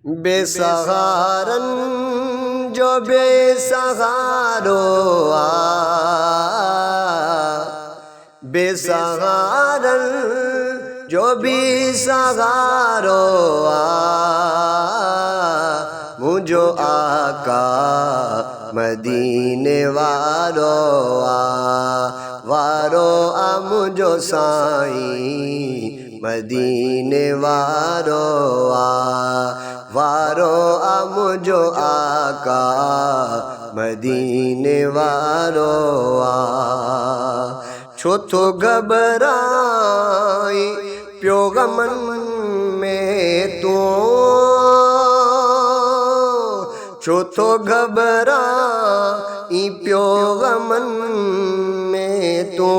बेसहारन जो बेसहारो बेसहारन जो बेसहारो मुझो आका मदीने वारो वारो मुझो साईं मदीने वारो वारो मुझो आका मदीने वारो छो तो घबराई प्यो गमन में तू छो तो घबराई प्यो गमन में तू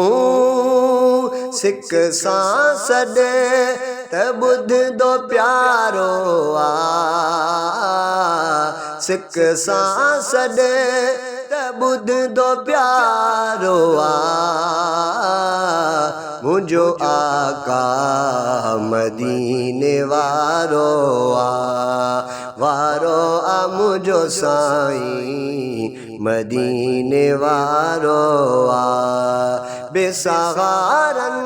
सिक सांस दे बुध दो प्यारो सिक सांस दे बुध दो प्यारो मुझो आका मदीने वारो वारो मुझो साईं मदीने वारो बेसहारन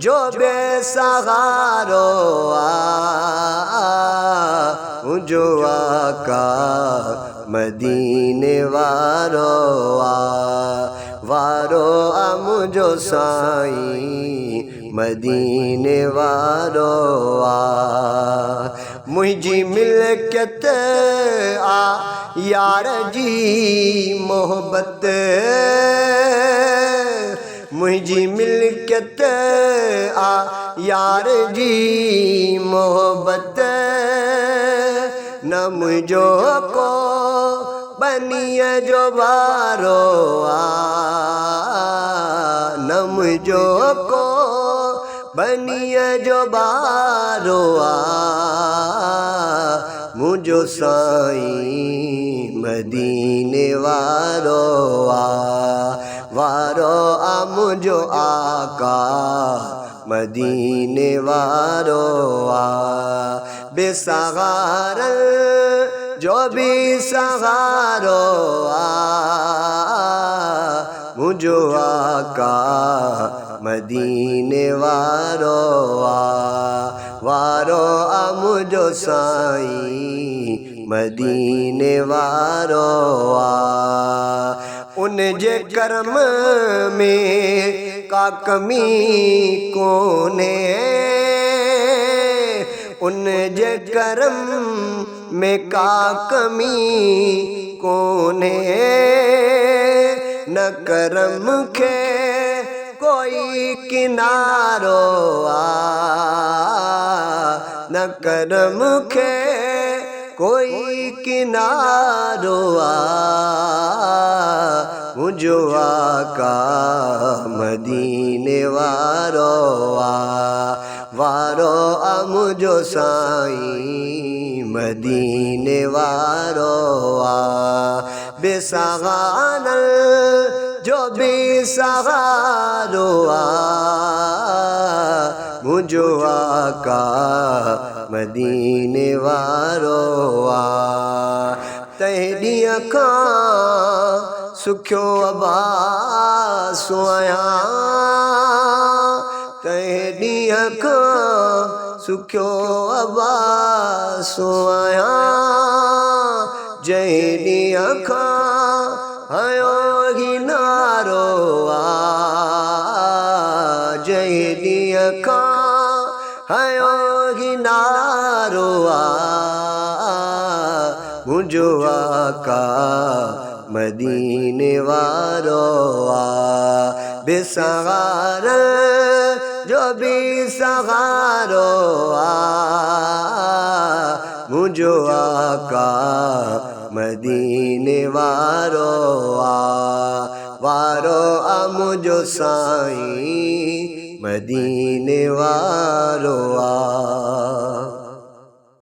जो बेसहारो मुझो आका मदीने वारो वारो मुझो साईं मदीने वारो मुझी मिल्कियत यार जी मोहब्बत मुझी मिल्कियत यार जी मोहब्बत न मुझो को बनिए जो बारो न मुझो को बनिए जो बारो मुझो साईं मदीने वारो वारो मुझो आका मदीने वारो बेसहारन जो बेसहारो मुझो आका मदीने वारो वारो मुझो साईं मदीने वारो उन जे कर्म में का कमी कोने उन जे कर्म में का कमी कोने न कर्म के कोई किनारो न कर्म के कोई किनारो मुझो आका मदीने वारो वारो मुझो साईं मदीने वारो बेसहारन जो बेसहारो मुझो आका मदीने वारो तहदी अखा सुख्यो अब्बास आया तहदी अखा सुख्यो अब्बास आया जहदी अखा हयो गिनारो जहदी अखा हयो गिनारो मुझो आका मदीने वारो बेसहारन जो बेसहारो मुझो आका मदीने वारो वारो मुझो साईं मदीने वारो